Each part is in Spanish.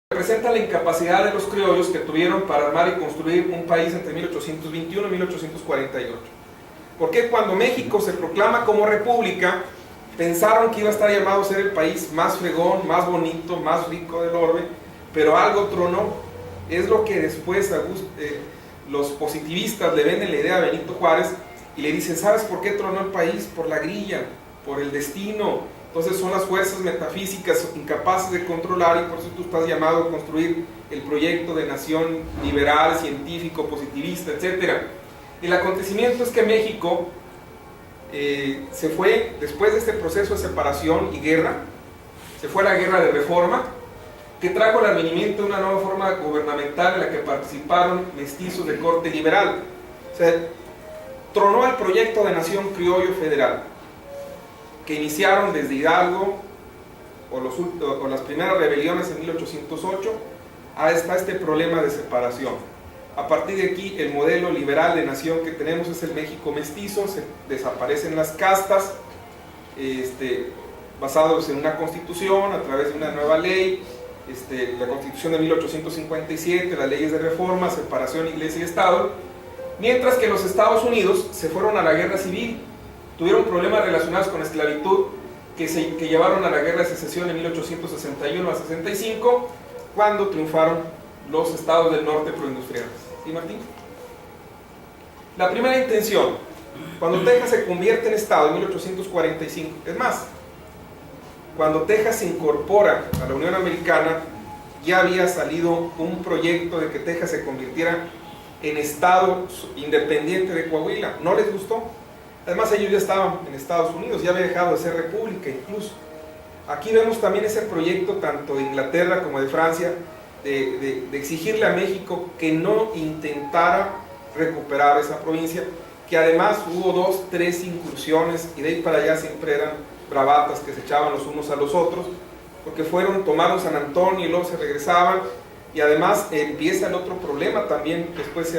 representa la incapacidad de los criollos que tuvieron para armar y construir un país entre 1821 y 1848. ¿Por qué cuando México se proclama como república pensaron que iba a estar llamado a ser el país más fregón, más bonito, más rico del orbe, pero algo tronó? Es lo que después los positivistas le venden la idea a Benito Juárez y le dicen: ¿sabes por qué tronó el país? Por la grilla, por el destino. Entonces son las fuerzas metafísicas incapaces de controlar, y por eso tú estás llamado a construir el proyecto de nación liberal, científico, positivista, etc. El acontecimiento es que México se fue, después de este proceso de separación y guerra, se fue a la guerra de reforma, que trajo el advenimiento de una nueva forma gubernamental en la que participaron mestizos de corte liberal. O sea, tronó el proyecto de nación criollo federal, que iniciaron desde Hidalgo o las primeras rebeliones en 1808 hasta este problema de separación. A partir de aquí, el modelo liberal de nación que tenemos es el México mestizo. Se desaparecen las castas, basados en una constitución, a través de una nueva ley, la constitución de 1857, las leyes de reforma, separación iglesia y estado, mientras que los Estados Unidos se fueron a la guerra civil. Tuvieron problemas relacionados con esclavitud que llevaron a la guerra de secesión en 1861 a 65, cuando triunfaron los estados del norte proindustriales. ¿Sí, Martín? La primera intención, cuando Texas se convierte en estado en 1845, es más, cuando Texas se incorpora a la Unión Americana, ya había salido un proyecto de que Texas se convirtiera en estado independiente de Coahuila. No les gustó. Además, ellos ya estaban en Estados Unidos, ya había dejado de ser república incluso. Aquí vemos también ese proyecto tanto de Inglaterra como de Francia de exigirle a México que no intentara recuperar esa provincia, que además hubo 2, 3 incursiones, y de ahí para allá siempre eran bravatas que se echaban los unos a los otros, porque tomaron San Antonio y luego se regresaban. Y además empieza el otro problema también después,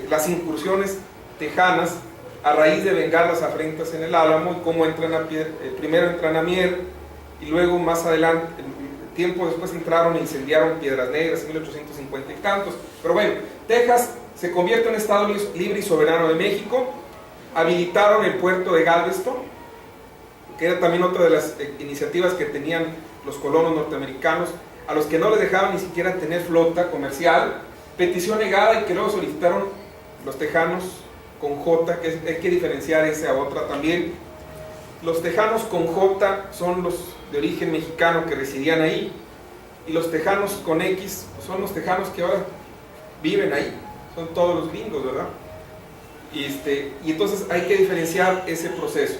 las incursiones tejanas, a raíz de vengar las afrentas en el Álamo, y cómo entran primero entran a Mier, y luego más adelante, tiempo después, entraron e incendiaron Piedras Negras en 1850 y tantos. Pero bueno, Texas se convierte en estado libre y soberano de México. Habilitaron el puerto de Galveston, que era también otra de las iniciativas que tenían los colonos norteamericanos, a los que no les dejaban ni siquiera tener flota comercial. Petición negada, y que luego solicitaron los tejanos con J, que hay que diferenciar esa a otra también. Los tejanos con J son los de origen mexicano que residían ahí, y los tejanos con X son los tejanos que ahora viven ahí, son todos los gringos, ¿verdad? Y entonces hay que diferenciar ese proceso.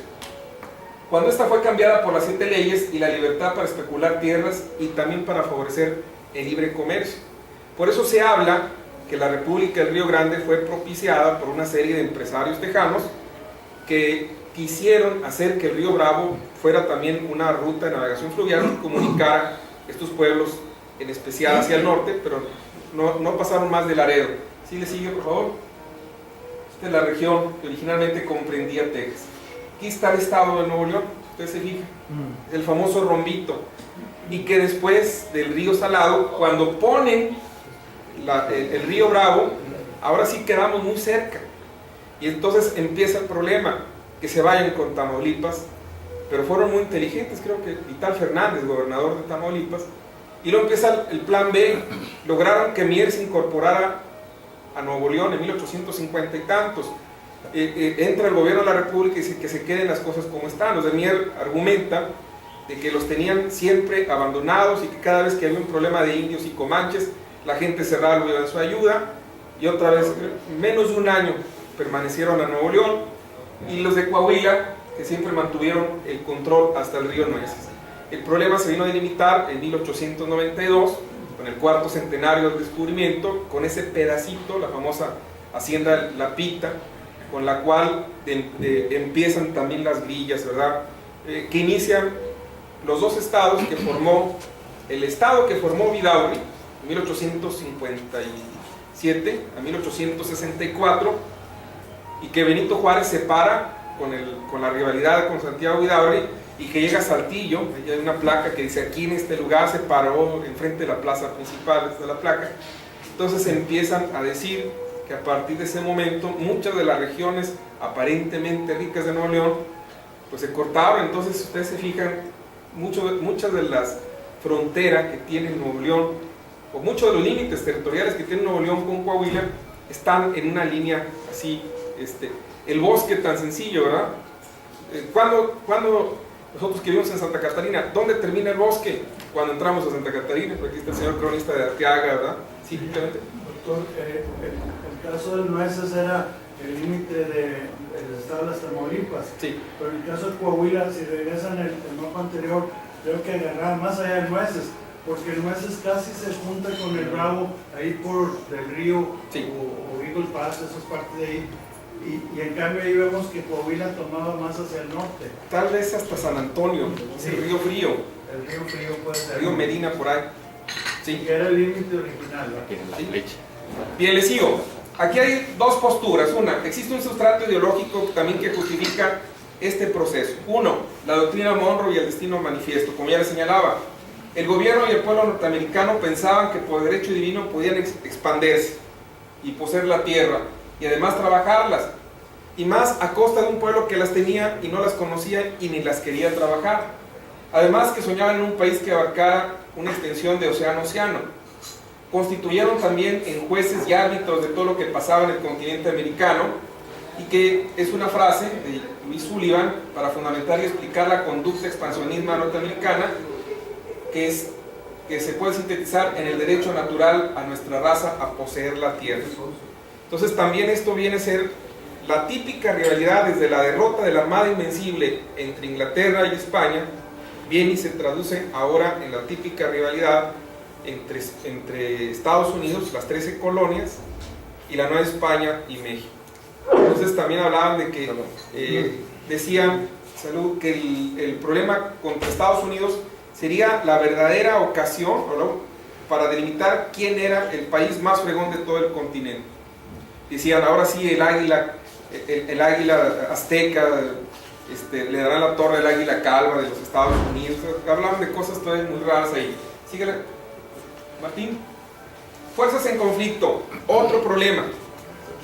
Cuando esta fue cambiada por las 7 leyes y la libertad para especular tierras, y también para favorecer el libre comercio. Por eso se habla que la República del Río Grande fue propiciada por una serie de empresarios tejanos que quisieron hacer que el río Bravo fuera también una ruta de navegación fluvial que comunicara estos pueblos, en especial hacia el norte, pero no pasaron más de Laredo. ¿Sí le sigue, por favor? Esta es la región que originalmente comprendía Texas. Aquí está el estado de Nuevo León, usted se fija, el famoso rombito, y que después del río Salado, cuando ponen el río Bravo, ahora sí quedamos muy cerca, y entonces empieza el problema, que se vayan con Tamaulipas. Pero fueron muy inteligentes, creo que Vital Fernández, gobernador de Tamaulipas, y luego empieza el plan B. Lograron que Mier se incorporara a Nuevo León en 1850 y tantos. Entra el gobierno de la República y dice que se queden las cosas como están. Los de Mier argumenta de que los tenían siempre abandonados, y que cada vez que había un problema de indios y comanches, la gente cerrada lo iba en su ayuda, y otra vez, menos de un año, permanecieron a Nuevo León. Y los de Coahuila, que siempre mantuvieron el control hasta el río Nueces. El problema se vino a delimitar en 1892, con el 4º centenario del descubrimiento, con ese pedacito, la famosa hacienda La Pita, con la cual empiezan también las grillas, ¿verdad? Que inician los 2 estados que formó, el estado que formó Vidaurri, en 1857 a 1864, y que Benito Juárez separa con la rivalidad con Santiago Vidaurri, y que llega a Saltillo. Ahí hay una placa que dice aquí en este lugar se paró enfrente de la plaza principal, esta es la placa. Entonces empiezan a decir que a partir de ese momento muchas de las regiones aparentemente ricas de Nuevo León pues se cortaron. Entonces, si ustedes se fijan, muchas de las fronteras que tiene Nuevo León, o muchos de los límites territoriales que tiene Nuevo León con Coahuila, están en una línea así. El bosque tan sencillo, ¿verdad? Cuando nosotros que vivimos en Santa Catarina, ¿dónde termina el bosque? Cuando entramos a Santa Catarina, aquí está el señor cronista de Arteaga, ¿verdad? Sí, claramente. Doctor, el caso del Nueces era el límite del estado de las Tamaulipas. Sí. Pero en el caso de Coahuila, si regresan el mapa anterior, creo que agarraba más allá del Nueces, porque el Nueces casi se junta con el Bravo, ahí por del río, sí, o Eagle Pass, esas partes de ahí. Y en cambio ahí vemos que Coahuila tomaba más hacia el norte. Tal vez hasta San Antonio, sí, el Río Frío. El Río Frío puede ser. El Río Medina por ahí. Sí. Que era el límite original, ¿no? Sí. Bien, les sigo. Aquí hay dos posturas. Una, existe un sustrato ideológico también que justifica este proceso. Uno, la doctrina Monroe y el destino manifiesto. Como ya les señalaba, el gobierno y el pueblo norteamericano pensaban que por derecho divino podían expandirse y poseer la tierra y además trabajarlas, y más a costa de un pueblo que las tenía y no las conocía y ni las quería trabajar. Además que soñaban en un país que abarcara una extensión de océano a océano. Constituyeron también en jueces y árbitros de todo lo que pasaba en el continente americano, y que es una frase de Louis Sullivan para fundamentar y explicar la conducta expansionista norteamericana, que se puede sintetizar en el derecho natural a nuestra raza a poseer la tierra. Entonces también esto viene a ser la típica rivalidad desde la derrota de la Armada Invencible entre Inglaterra y España, viene y se traduce ahora en la típica rivalidad entre Estados Unidos, las 13 colonias, y la Nueva España y México. Entonces también hablaban de que, decían, que el problema contra Estados Unidos sería la verdadera ocasión, ¿no?, para delimitar quién era el país más fregón de todo el continente. Decían, ahora sí el águila azteca, le darán la torre al águila calva de los Estados Unidos. Hablaban de cosas todavía muy raras ahí. Síguele, Martín. Fuerzas en conflicto, otro problema,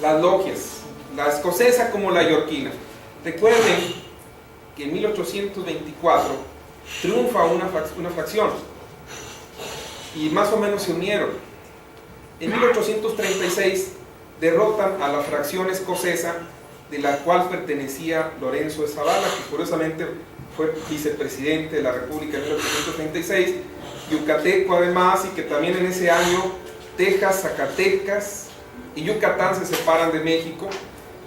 las logias, la escocesa como la yorquina. Recuerden que en 1824 triunfa una facción y más o menos se unieron. En 1836 derrotan a la fracción escocesa, de la cual pertenecía Lorenzo de Zavala, que curiosamente fue vicepresidente de la República en 1836, yucateco además, y que también en ese año Texas, Zacatecas y Yucatán se separan de México,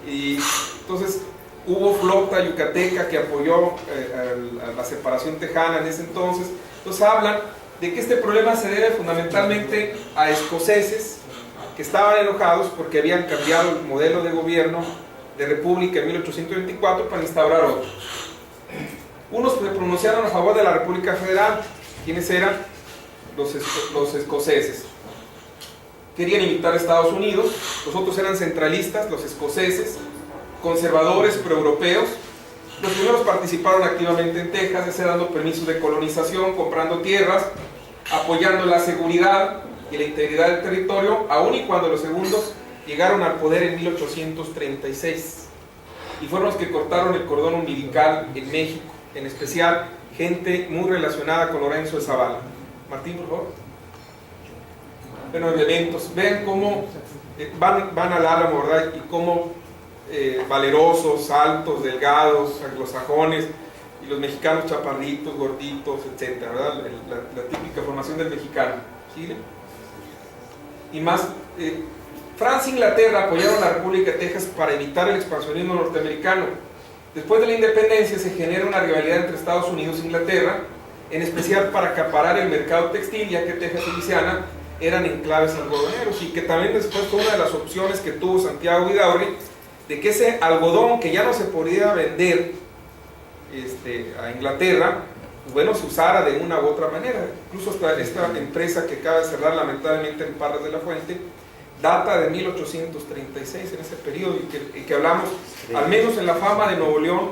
y entonces hubo flota yucateca que apoyó a la separación tejana en ese entonces. Entonces hablan de que este problema se debe fundamentalmente a escoceses que estaban enojados porque habían cambiado el modelo de gobierno de república en 1824 para instaurar otro. Unos se pronunciaron a favor de la República Federal. ¿Quiénes eran? Los escoceses. Querían imitar a Estados Unidos. Los otros eran centralistas, los escoceses, conservadores, proeuropeos. Los primeros participaron activamente en Texas, ya sea dando permisos de colonización, comprando tierras, apoyando la seguridad y la integridad del territorio, aun y cuando los segundos llegaron al poder en 1836 y fueron los que cortaron el cordón umbilical en México, en especial gente muy relacionada con Lorenzo de Zavala. Martín, por favor. Bueno, elementos, vean cómo van al Álamo, ¿verdad? Y cómo valerosos, altos, delgados, anglosajones, y los mexicanos chaparritos, gorditos, etcétera, ¿verdad? La típica formación del mexicano. ¿Sigue? Y más, Francia e Inglaterra apoyaron a la República de Texas para evitar el expansionismo norteamericano. Después de la independencia se genera una rivalidad entre Estados Unidos e Inglaterra, en especial para acaparar el mercado textil, ya que Texas y Luisiana eran enclaves algodoneros, y que también después fue una de las opciones que tuvo Santiago Vidaurri, de que ese algodón que ya no se podía vender a Inglaterra, pues bueno, se usara de una u otra manera. Incluso esta empresa que acaba de cerrar lamentablemente en Parras de la Fuente, data de 1836, en ese periodo, y que hablamos, al menos en la fama de Nuevo León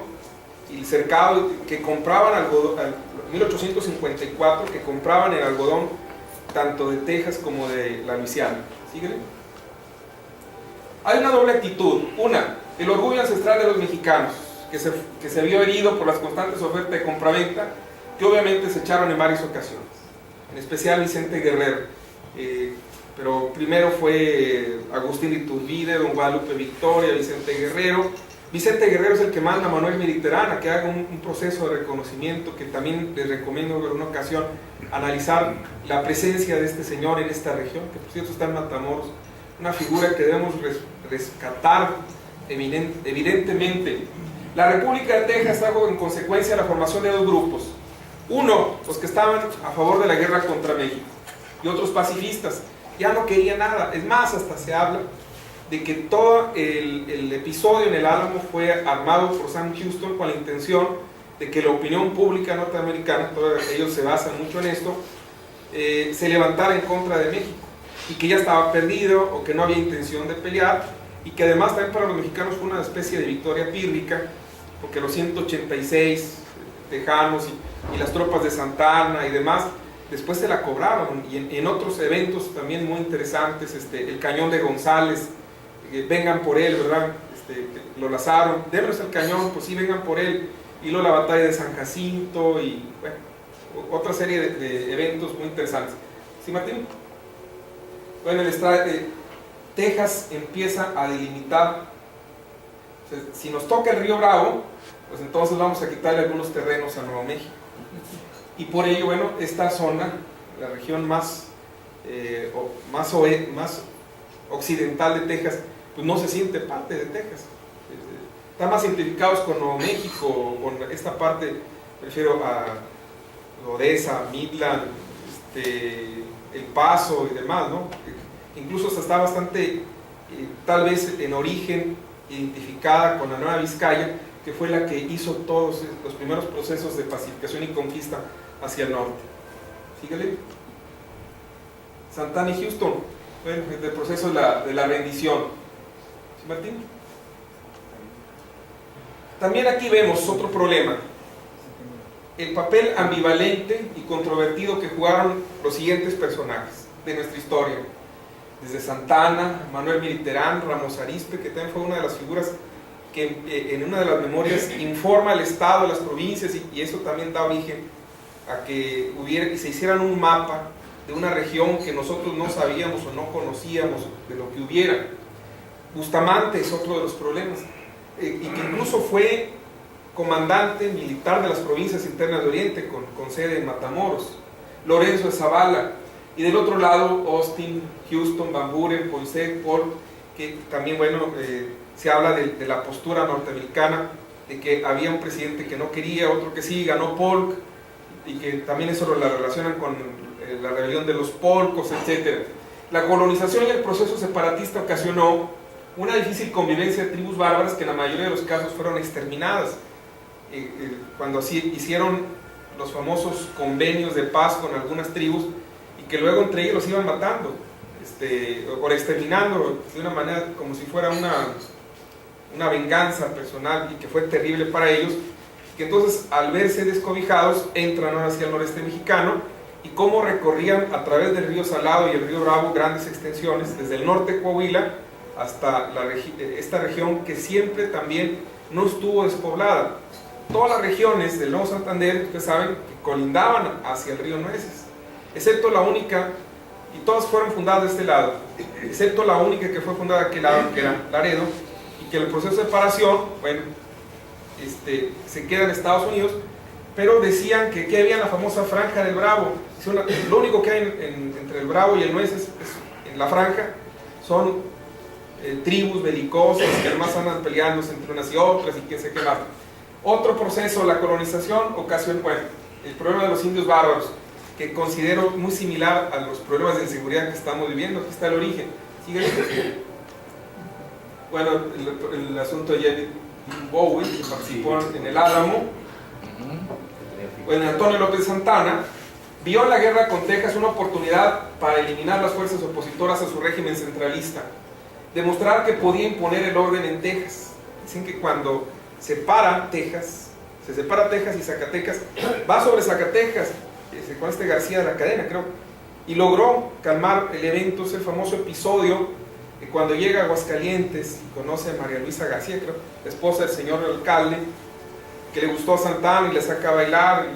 y cercado, que compraban algodón, en 1854, que compraban el algodón tanto de Texas como de la Luisiana. ¿Síguele? Hay una doble actitud. Una, el orgullo ancestral de los mexicanos, que se vio herido por las constantes ofertas de compraventa, que obviamente se echaron en varias ocasiones, en especial Vicente Guerrero, pero primero fue Agustín Iturbide, don Guadalupe Victoria, Vicente Guerrero. Vicente Guerrero es el que manda a Manuel Militerán a que haga un proceso de reconocimiento, que también les recomiendo en una ocasión analizar la presencia de este señor en esta región, que por cierto está en Matamoros, una figura que debemos rescatar evidentemente. La República de Texas trajo en consecuencia la formación de dos grupos. Uno, los que estaban a favor de la guerra contra México, y otros pacifistas. Ya no querían nada. Es más, hasta se habla de que todo el episodio en el Álamo fue armado por Sam Houston con la intención de que la opinión pública norteamericana, todos ellos se basan mucho en esto, se levantara en contra de México, y que ya estaba perdido, o que no había intención de pelear, y que además también para los mexicanos fue una especie de victoria pírrica, porque los 186 tejanos y las tropas de Santa Anna y demás, después se la cobraron, y en otros eventos también muy interesantes, el cañón de González, vengan por él, ¿verdad? Lo lazaron, démonos el cañón, pues sí, vengan por él, y luego la batalla de San Jacinto, y bueno, otra serie de eventos muy interesantes. ¿Sí, Martín? Bueno, Texas empieza a delimitar, o sea, si nos toca el río Bravo, pues entonces vamos a quitarle algunos terrenos a Nuevo México, y por ello, bueno, esta zona, la región más occidental de Texas, pues no se siente parte de Texas. Están más identificados con Nuevo México, con esta parte, prefiero a Odessa, Midland, El Paso y demás, ¿no? Incluso hasta está bastante, tal vez en origen, identificada con la Nueva Vizcaya, que fue la que hizo todos los primeros procesos de pacificación y conquista hacia el norte. Síguele. Santa Anna y Houston, bueno, el proceso de la rendición. ¿Sí, Martín? También aquí vemos otro problema: el papel ambivalente y controvertido que jugaron los siguientes personajes de nuestra historia, desde Santa Anna, Manuel Militerán, Ramos Arizpe, que también fue una de las figuras que en una de las memorias informa al Estado, a las provincias, y eso también da origen a que se hicieran un mapa de una región que nosotros no sabíamos o no conocíamos de lo que hubiera. Bustamante es otro de los problemas, y que incluso fue comandante militar de las provincias internas de Oriente, con sede en Matamoros. Lorenzo de Zavala, y del otro lado Austin, Houston, Van Buren, Poinsett, Polk, que también, bueno, se habla de la postura norteamericana, de que había un presidente que no quería, otro que sí, ganó Polk, y que también eso la relacionan con la rebelión de los polcos, etc. La colonización y el proceso separatista ocasionó una difícil convivencia de tribus bárbaras que en la mayoría de los casos fueron exterminadas. Cuando así hicieron los famosos convenios de paz con algunas tribus, y que luego entre ellos los iban matando, o exterminando de una manera como si fuera una venganza personal, y que fue terrible para ellos, que entonces al verse descobijados entran hacia el noreste mexicano, y cómo recorrían a través del río Salado y el río Bravo grandes extensiones, desde el norte de Coahuila hasta esta región que siempre también no estuvo despoblada. Todas las regiones del Nuevo Santander, ustedes saben, que colindaban hacia el río Nueces, excepto la única, y todas fueron fundadas de este lado, excepto la única que fue fundada de aquel lado, que era Laredo, y que el proceso de separación, bueno, se queda en Estados Unidos, pero decían que había la famosa franja del Bravo. Lo único que hay entre el Bravo y el Nueces, en la franja, son tribus belicosas que además andan peleándose entre unas y otras, y quién sé qué más. Otro proceso, la colonización, ocasión, bueno, el problema de los indios bárbaros, que considero muy similar a los problemas de inseguridad que estamos viviendo. Aquí está el origen. Síguele. Bueno, el asunto de David Bowie, que participó en el Álamo. Bueno, Antonio López Santana vio en la guerra con Texas una oportunidad para eliminar las fuerzas opositoras a su régimen centralista, demostrar que podía imponer el orden en Texas. Dicen que cuando separa Texas, se separa Texas y Zacatecas, va sobre Zacatecas, con este García de la Cadena, creo, y logró calmar el evento. Es el famoso episodio de cuando llega a Aguascalientes y conoce a María Luisa García, creo, la esposa del señor alcalde, que le gustó a Santana y le saca a bailar,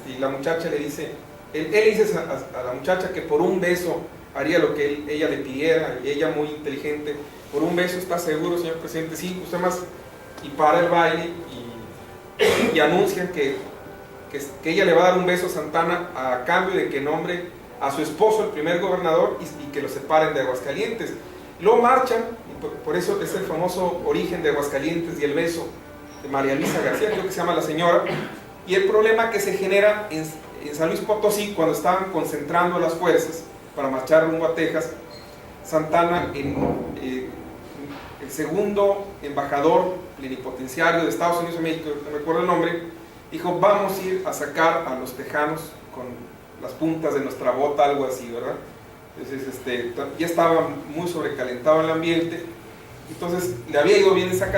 y la muchacha le dice, él le dice a la muchacha que por un beso haría lo que ella le pidiera, y ella, muy inteligente, por un beso, ¿está seguro, señor presidente? Sí, usted más, y para el baile, y anuncian que ella le va a dar un beso a Santana a cambio de que nombre a su esposo el primer gobernador y que lo separen de Aguascalientes. Luego marchan, y por eso es el famoso origen de Aguascalientes y el beso de María Luisa García, creo que se llama la señora, y el problema que se genera en San Luis Potosí, cuando estaban concentrando las fuerzas para marchar rumbo a Texas, Santana, el segundo embajador plenipotenciario de Estados Unidos de México, no me acuerdo el nombre, dijo, vamos a ir a sacar a los tejanos con las puntas de nuestra bota, algo así, ¿verdad? Entonces, ya estaba muy sobrecalentado el ambiente, entonces le había ido bien esa